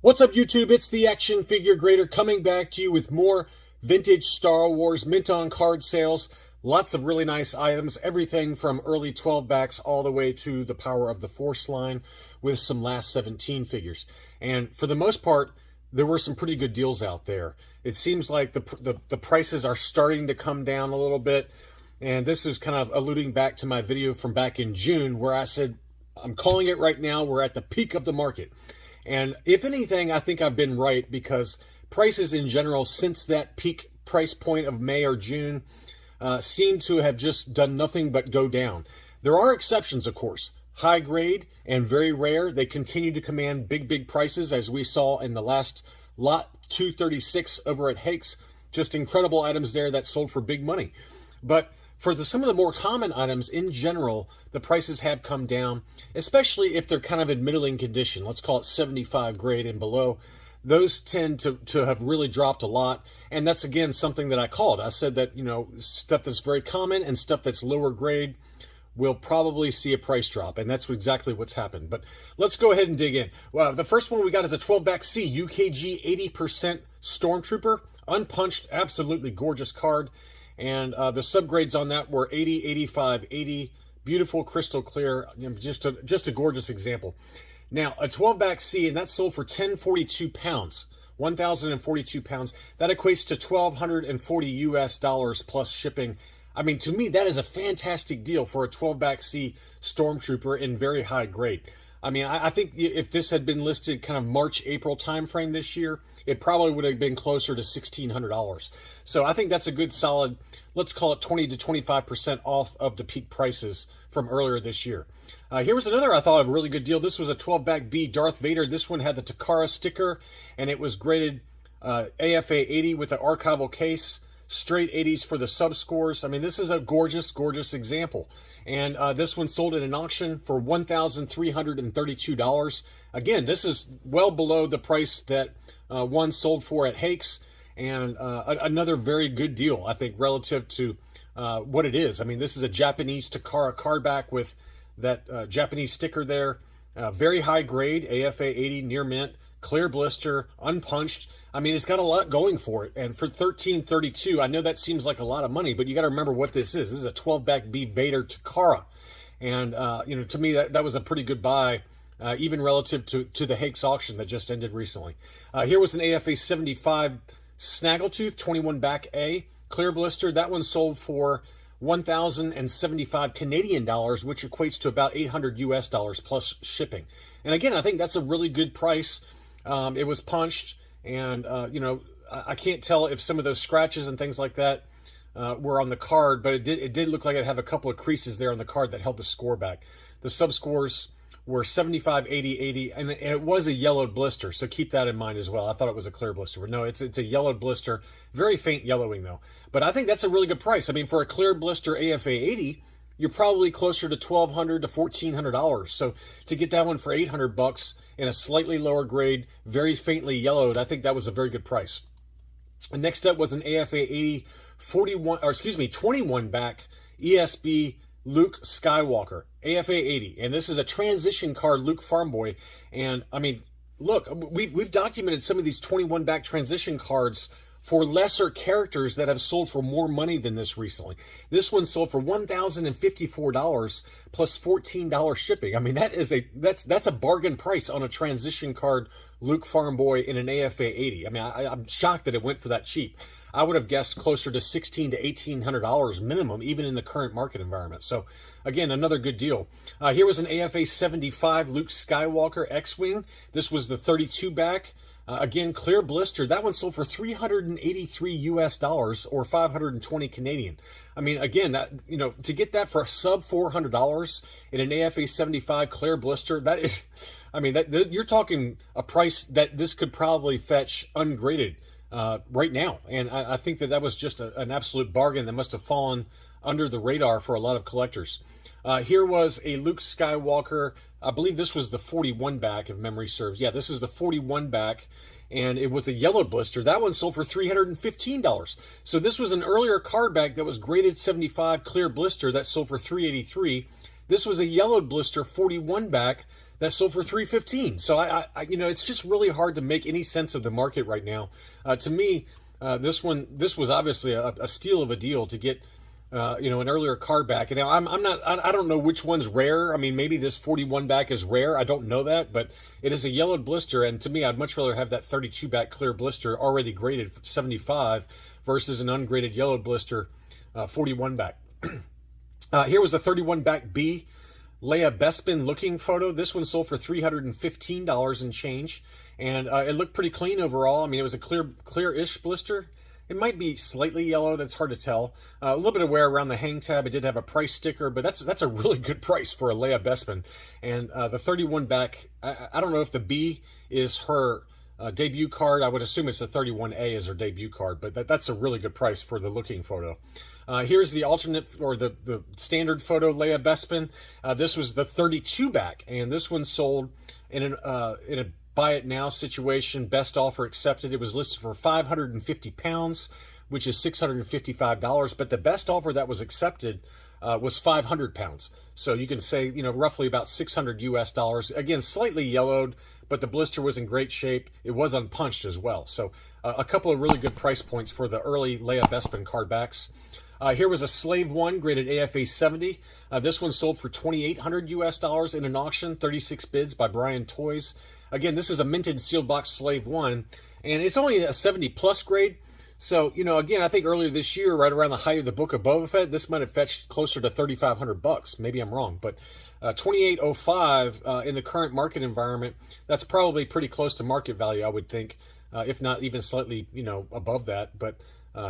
What's up, YouTube? It's the Action Figure Grader coming back to you with more vintage Star Wars mint on card sales. Lots of really nice items, everything from early 12 backs all the way to the Power of the Force line with some last 17 figures. And for the most part, there were some pretty good deals out there. It seems like the prices are starting to come down a little bit. And this is kind of alluding back to my video from back in June where I said, I'm calling it right now, we're at the peak of the market. And if anything, I think I've been right because prices in general since that peak price point of May or June seem to have just done nothing but go down. There are exceptions, of course. High grade and very rare, they continue to command big prices as we saw in the last lot 236 over at Hakes. Just incredible items there that sold for big money. But for some of the more common items in general, the prices have come down, especially if they're kind of in middling condition. Let's call it 75 grade and below. Those tend to have really dropped a lot. And that's, again, something that I called. I said that, stuff that's very common and stuff that's lower grade will probably see a price drop. And that's exactly what's happened. But let's go ahead and dig in. Well, the first one we got is a 12-back C, UKG 80% Stormtrooper. Unpunched, absolutely gorgeous card. And the subgrades on that were 80, 85, 80. Beautiful, crystal clear. Just a gorgeous example. Now, a 12-back C, and that sold for 1,042 pounds. 1,042 pounds. That equates to $1,240 US plus shipping. I mean, to me, that is a fantastic deal for a 12-back C Stormtrooper in very high grade. I mean, I think if this had been listed kind of March, April timeframe this year, it probably would have been closer to $1,600. So I think that's a good solid, let's call it 20 to 25% off of the peak prices from earlier this year. Here was another, I thought, a really good deal. This was a 12-back B Darth Vader. This one had the Takara sticker, and it was graded AFA 80 with the archival case. Straight 80s for the sub scores. I mean, this is a gorgeous example. And this one sold at an auction for $1,332. Again, this is well below the price that one sold for at Hakes. And another very good deal, I think, relative to what it is. I mean, this is a Japanese Takara card back with that Japanese sticker there. Very high grade, AFA 80, near mint. Clear blister, unpunched. I mean, it's got a lot going for it. And for $1,332, I know that seems like a lot of money, but you got to remember what this is. This is a 12-back B Vader Takara. And, to me, that was a pretty good buy, even relative to the Hakes auction that just ended recently. Here was an AFA 75 Snaggletooth, 21-back A. Clear blister. That one sold for 1,075 Canadian dollars, which equates to about $800 US plus shipping. And again, I think that's a really good price. It was punched, and, I can't tell if some of those scratches and things like that were on the card, but it did look like it had a couple of creases there on the card that held the score back. The sub-scores were 75, 80, 80, and it was a yellowed blister, so keep that in mind as well. I thought it was a clear blister, but no, it's a yellowed blister. Very faint yellowing, though. But I think that's a really good price. I mean, for a clear blister AFA 80, you're probably closer to $1,200 to $1,400. So to get that one for $800 in a slightly lower grade, very faintly yellowed, I think that was a very good price. And next up was an AFA 80 21-back ESB Luke Skywalker, AFA 80. And this is a transition card Luke Farm Boy. And I mean, look, we've documented some of these 21-back transition cards for lesser characters that have sold for more money than this recently. This one sold for $1,054 plus $14 shipping. I mean, that's a bargain price on a transition card Luke Farm Boy in an AFA 80. I mean, I'm shocked that it went for that cheap. I would have guessed closer to $1,600 to $1,800 minimum, even in the current market environment. So, again, another good deal. Here was an AFA 75 Luke Skywalker X-Wing. This was the 32-back. Again, clear blister. That one sold for $383 US or 520 Canadian. I mean, again, that to get that for a sub $400 in an AFA 75 clear blister, that is, I mean, you're talking a price that this could probably fetch ungraded right now. And I think that was just an absolute bargain that must have fallen under the radar for a lot of collectors. Here was a Luke Skywalker. I believe this was the 41-back, if memory serves. Yeah, this is the 41-back, and it was a yellow blister. That one sold for $315. So this was an earlier card back that was graded 75 clear blister that sold for $383. This was a yellowed blister 41-back that sold for 315. So it's just really hard to make any sense of the market right now. To me, this was obviously a steal of a deal to get, an earlier card back. And now I don't know which one's rare. I mean, maybe this 41 back is rare. I don't know that, but it is a yellowed blister. And to me, I'd much rather have that 32 back clear blister already graded 75 versus an ungraded yellowed blister 41 back. Here was a 31 back B Leia Bespin looking photo. This one sold for $315 and change, and it looked pretty clean overall. I mean, it was a clear-ish blister. It might be slightly yellowed. It's hard to tell. A little bit of wear around the hang tab. It did have a price sticker, but that's a really good price for a Leia Bespin. And the 31 back, I don't know if the B is her debut card. I would assume it's the 31A is her debut card, but that's a really good price for the looking photo. Here's the alternate, or the standard photo Leia Bespin. This was the 32 back, and this one sold in a buy it now situation, best offer accepted. It was listed for 550 pounds, which is $655, but the best offer that was accepted was 500 pounds. So you can say, roughly about $600 US. Again, slightly yellowed, but the blister was in great shape. It was unpunched as well. So a couple of really good price points for the early Leia Bespin card backs. Here was a Slave 1 graded AFA 70. This one sold for $2,800 US in an auction, 36 bids by Brian Toys. Again, this is a minted sealed box Slave 1, and it's only a 70 plus grade. So, again, I think earlier this year, right around the height of the Book of Boba Fett, this might have fetched closer to $3,500. Maybe I'm wrong, but 2805 in the current market environment, that's probably pretty close to market value, I would think, if not even slightly, above that, but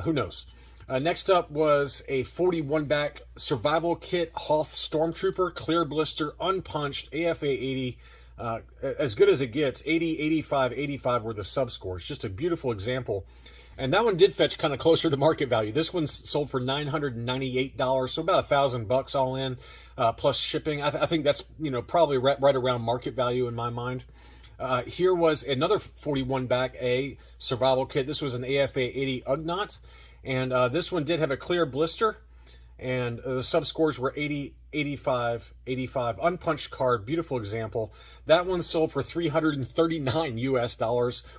who knows. Next up was a 41 back survival kit Hoth Stormtrooper, clear blister, unpunched, AFA 80. As good as it gets. 80, 85, 85 were the sub scores. Just a beautiful example. And that one did fetch kind of closer to market value. This one sold for $998, so about $1,000 all in, plus shipping. I think that's probably right around market value in my mind. Here was another 41 back A survival kit. This was an AFA 80 Ugnaught, and this one did have a clear blister. And the sub scores were 80, 85, 85. Unpunched card, beautiful example. That one sold for $339 US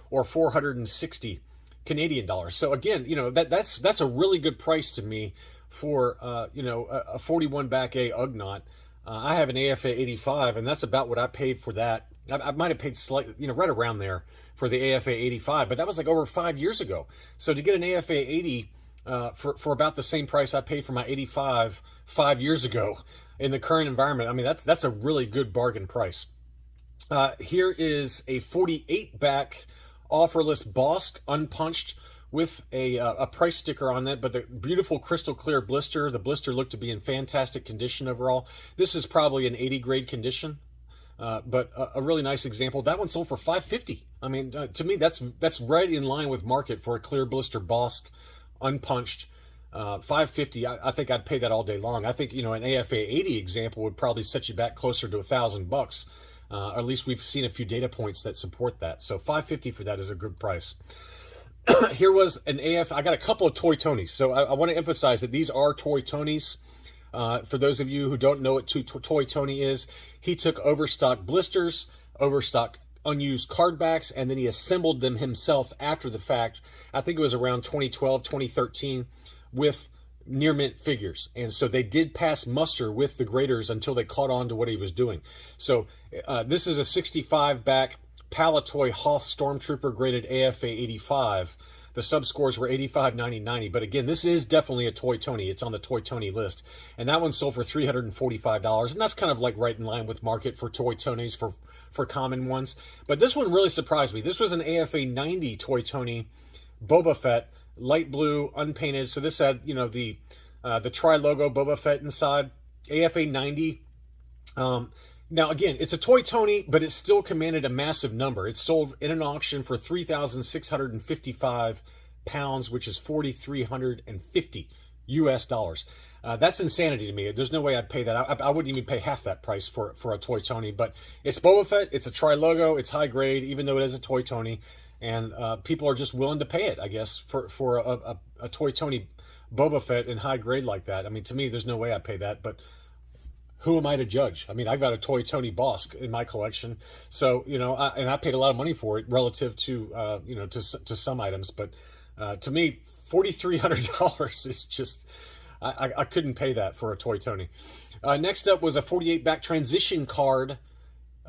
or 460 Canadian dollars. So again, that's a really good price to me for a 41 back A Ugnaught. I have an AFA 85, and that's about what I paid for that. I might have paid slightly, right around there for the AFA 85, but that was like over 5 years ago. So to get an AFA 80 for about the same price I paid for my 85 5 years ago in the current environment, I mean, that's a really good bargain price. Here is a 48 back offerless Bosk unpunched with a price sticker on it, but the beautiful crystal clear blister. The blister looked to be in fantastic condition overall. This is probably an 80 grade condition, but a really nice example. That one sold for $550. I mean, to me, that's right in line with market for a clear blister Bosk unpunched. $550. I think I'd pay that all day long. I think an AFA 80 example would probably set you back closer to $1,000. Or at least we've seen a few data points that support that. So $550 for that is a good price. Here was an AF. I got a couple of Toy Tonys. So I want to emphasize that these are Toy Tonys. For those of you who don't know what Toy Tony is, he took overstock blisters, overstock unused card backs, and then he assembled them himself after the fact. I think it was around 2012, 2013 with near mint figures. And so they did pass muster with the graders until they caught on to what he was doing. So this is a 65 back Palatoy Hoth Stormtrooper graded AFA 85. The sub scores were 85, 90, 90. But again, this is definitely a Toy Tony. It's on the Toy Tony list. And that one sold for $345. And that's kind of like right in line with market for Toy Tonys for common ones. But this one really surprised me. This was an AFA 90 Toy Tony Boba Fett, light blue, unpainted. So this had, the tri-logo Boba Fett inside. AFA 90. Now, again, it's a Toy Tony, but it still commanded a massive number. It sold in an auction for 3,655 pounds, which is 4,350 US dollars. That's insanity to me. There's no way I'd pay that. I wouldn't even pay half that price for a Toy Tony. But it's Boba Fett. It's a tri-logo. It's high grade, even though it is a Toy Tony. And people are just willing to pay it, I guess, for a Toy Tony Boba Fett in high grade like that. I mean, to me, there's no way I'd pay that. But who am I to judge? I mean, I've got a toy Tony Bosk in my collection, so and I paid a lot of money for it relative to to some items, but to me, $4,300 is just I couldn't pay that for a toy Tony. Next up was a 48 back transition card.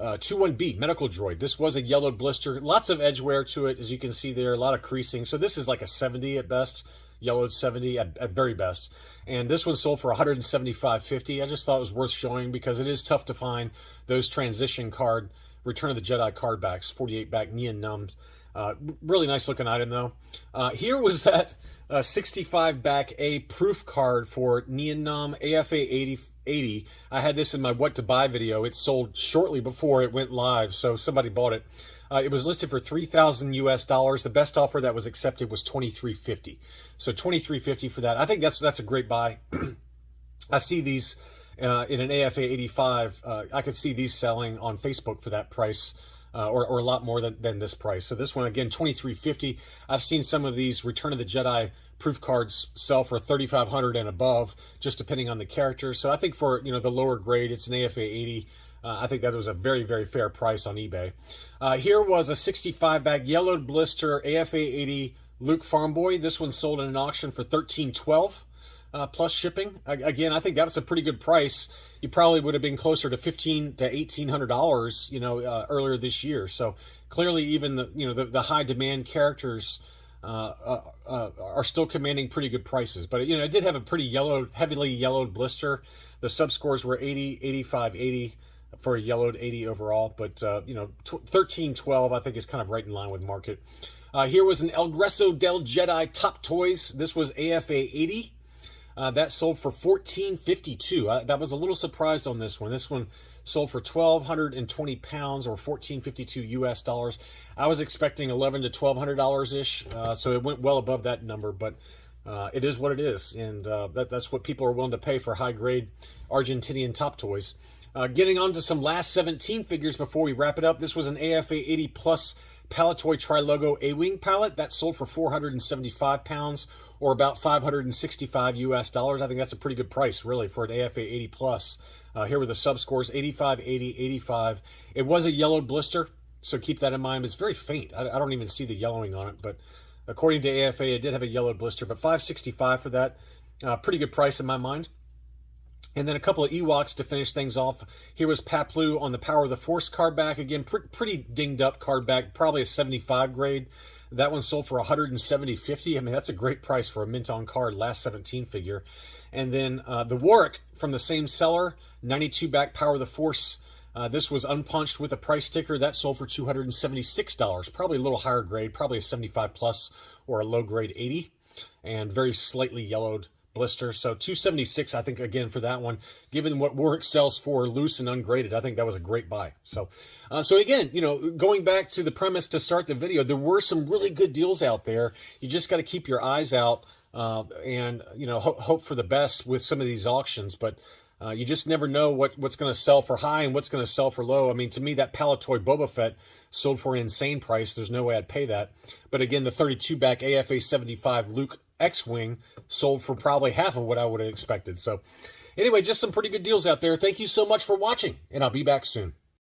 21B medical droid. This was a yellowed blister, lots of edge wear to it, as you can see there, a lot of creasing. So this is like a 70 at best, yellowed 70 at very best. And this one sold for $175.50. I just thought it was worth showing because it is tough to find those transition card, Return of the Jedi card backs, 48 back Nien Nunb. Really nice looking item though. Here was that 65 back A proof card for Nien Nunb AFA 80. I had this in my what to buy video. It sold shortly before it went live, so somebody bought it. It was listed for $3,000 US. The best offer that was accepted was $2,350. So $2,350 for that. I think that's a great buy. I see these in an AFA 85. I could see these selling on Facebook for that price. Or a lot more than this price. So this one, again, $2,350. I've seen some of these Return of the Jedi proof cards sell for $3,500 and above, just depending on the character. So I think for the lower grade, it's an AFA 80. I think that was a very, very fair price on eBay. Here was a 65 back yellowed blister AFA 80 Luke Farm Boy. This one sold in an auction for $1,312. Plus shipping. Again, I think that's a pretty good price. You probably would have been closer to $1,500 to $1,800, earlier this year. So clearly, even the high demand characters are still commanding pretty good prices. But it did have a pretty heavily yellowed blister. The sub scores were 80, 85, 80 for a yellowed 80 overall. But $1,312 I think is kind of right in line with market. Here was an El Grueso del Jedi Top Toys. This was AFA 80. That sold for $1,452. That was a little surprised on this one. This one sold for 1,220 pounds or $1,452 US. I was expecting $1,100 to $1,200 ish, so it went well above that number. But it is what it is, and that's what people are willing to pay for high grade Argentinian Top Toys. Getting on to some last 17 figures before we wrap it up. This was an AFA 80 plus Palitoy Tri-Logo A-Wing palette that sold for 475 pounds or about $565 US. I think that's a pretty good price, really, for an AFA 80 plus. Here were the sub scores: 85, 80, 85. It was a yellowed blister, so keep that in mind. It's very faint. I don't even see the yellowing on it, but according to AFA, it did have a yellowed blister. But $565 for that, pretty good price in my mind. And then a couple of Ewoks to finish things off. Here was Paploo on the Power of the Force card back. Again, pretty dinged up card back, probably a 75 grade. That one sold for $170.50. I mean, that's a great price for a mint on card, last 17 figure. And then the Warwick from the same seller, 92 back Power of the Force. This was unpunched with a price sticker. That sold for $276. Probably a little higher grade, probably a 75 plus or a low grade 80. And very slightly yellowed blister. So $276, I think, again, for that one, given what Warwick sells for loose and ungraded, I think that was a great buy. So again, going back to the premise to start the video, there were some really good deals out there. You just got to keep your eyes out and hope for the best with some of these auctions. But you just never know what's going to sell for high and what's going to sell for low. I mean, to me, that Palitoy Boba Fett sold for an insane price. There's no way I'd pay that. But again, the 32 back AFA 75 Luke X-Wing sold for probably half of what I would have expected. So anyway, just some pretty good deals out there. Thank you so much for watching, and I'll be back soon.